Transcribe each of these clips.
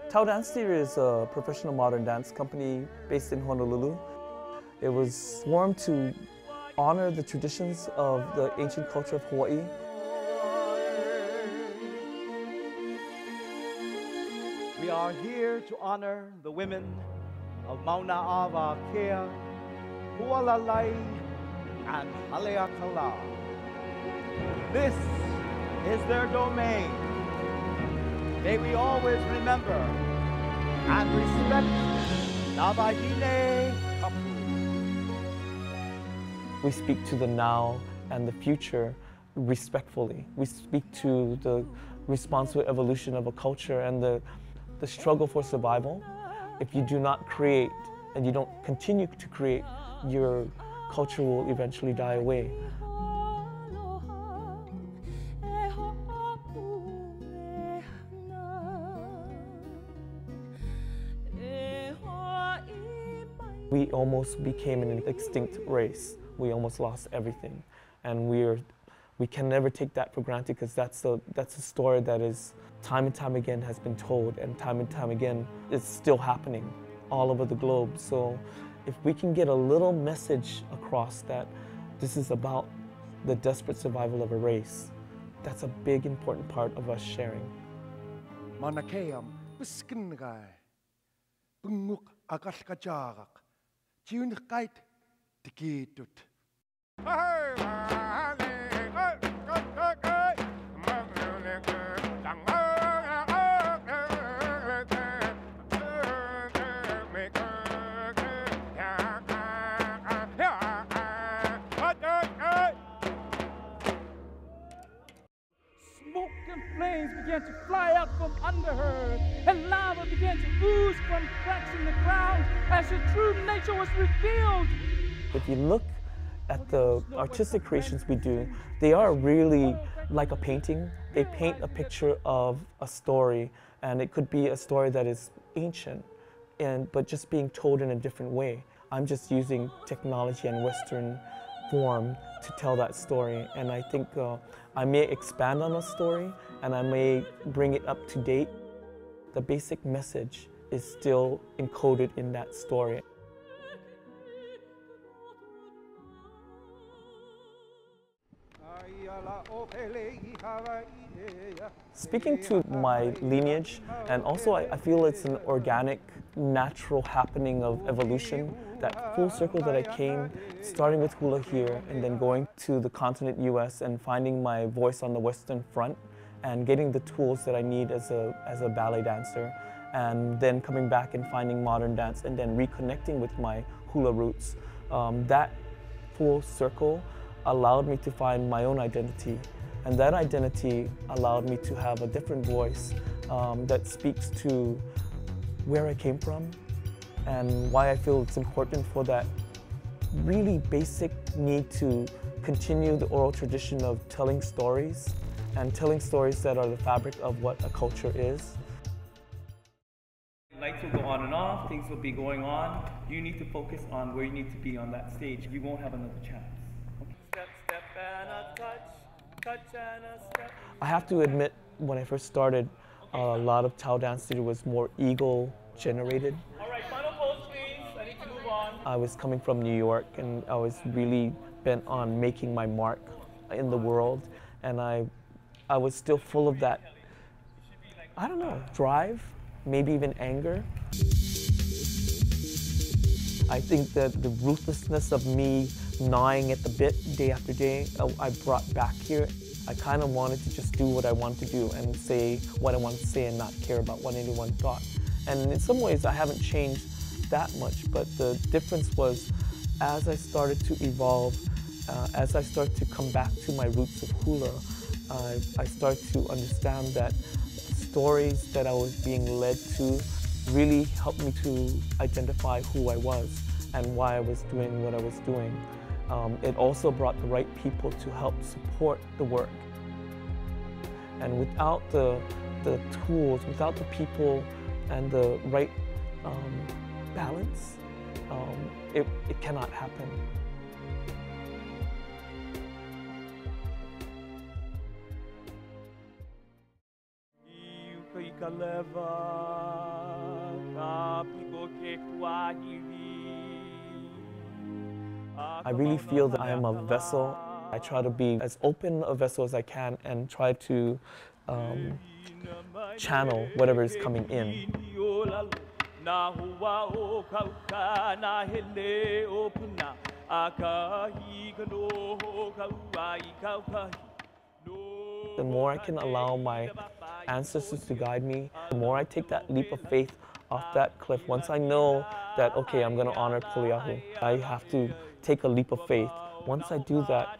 Tao Dance Theater is a professional modern dance company based in Honolulu. It was formed to honor the traditions of the ancient culture of Hawaii. We are here to honor the women of Mauna'awa Kea, Hualalai, and Haleakala. This is their domain. May we always remember and respect Navahine Kapu. We speak to the now and the future respectfully. We speak to the responsible evolution of a culture and the struggle for survival. If you do not create and you don't continue to create, your culture will eventually die away. We almost became an extinct race. We almost lost everything. And we can never take that for granted, because that's a story that is time and time again has been told, and time again it's still happening all over the globe. So if we can get a little message across that this is about the desperate survival of a race, that's a big important part of us sharing. Manakayam biskingai bunguk akalkajagak jiunkait tikitut. Smoke and flames began to fly out from under her, and lava began to ooze from cracks in the ground as her true nature was revealed. If you look at the artistic creations we do, they are really like a painting. They paint a picture of a story, and it could be a story that is ancient, but just being told in a different way. I'm just using technology and Western form to tell that story, and I think I may expand on a story and I may bring it up to date. The basic message is still encoded in that story. Speaking to my lineage, and also I feel it's an organic, natural happening of evolution. That full circle that I came, starting with hula here and then going to the continent US and finding my voice on the Western front and getting the tools that I need as a ballet dancer, and then coming back and finding modern dance and then reconnecting with my hula roots. That full circle allowed me to find my own identity, and that identity allowed me to have a different voice that speaks to where I came from and why I feel it's important for that really basic need to continue the oral tradition of telling stories, and telling stories that are the fabric of what a culture is. Lights will go on and off, things will be going on. You need to focus on where you need to be on that stage. You won't have another chance. Step, step, and a touch, touch and a step. I have to admit, when I first started, a lot of Tao Dance Theater was more ego generated. All right, final pose, please. I need to move on. I was coming from New York, and I was really bent on making my mark in the world, and I was still full of that, I don't know, drive, maybe even anger. I think that the ruthlessness of me gnawing at the bit day after day, I brought back here. I kind of wanted to just do what I wanted to do and say what I wanted to say and not care about what anyone thought. And in some ways, I haven't changed that much, but the difference was as I started to evolve, as I started to come back to my roots of hula, I started to understand that stories that I was being led to really helped me to identify who I was and why I was doing what I was doing. It also brought the right people to help support the work. And without the tools, without the people and the right balance, it cannot happen. I really feel that I am a vessel. I try to be as open a vessel as I can and try to channel whatever is coming in. The more I can allow my ancestors to guide me, the more I take that leap of faith off that cliff. Once I know that, okay, I'm going to honor Poliahu, I have to take a leap of faith. Once I do that,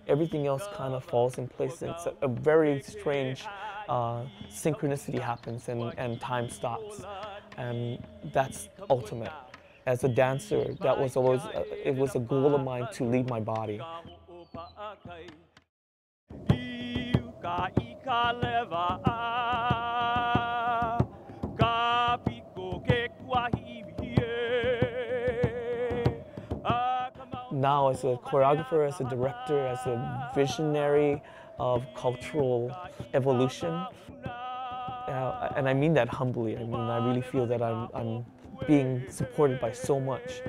everything else kind of falls in place. It's a very strange synchronicity happens and time stops. And that's ultimate. As a dancer, that was always, it was a goal of mine to leave my body. Now, as a choreographer, as a director, as a visionary of cultural evolution, and I mean that humbly. I mean, I really feel that I'm being supported by so much.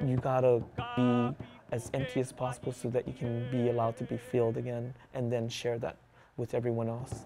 You gotta be as empty as possible so that you can be allowed to be filled again, and then share that with everyone else.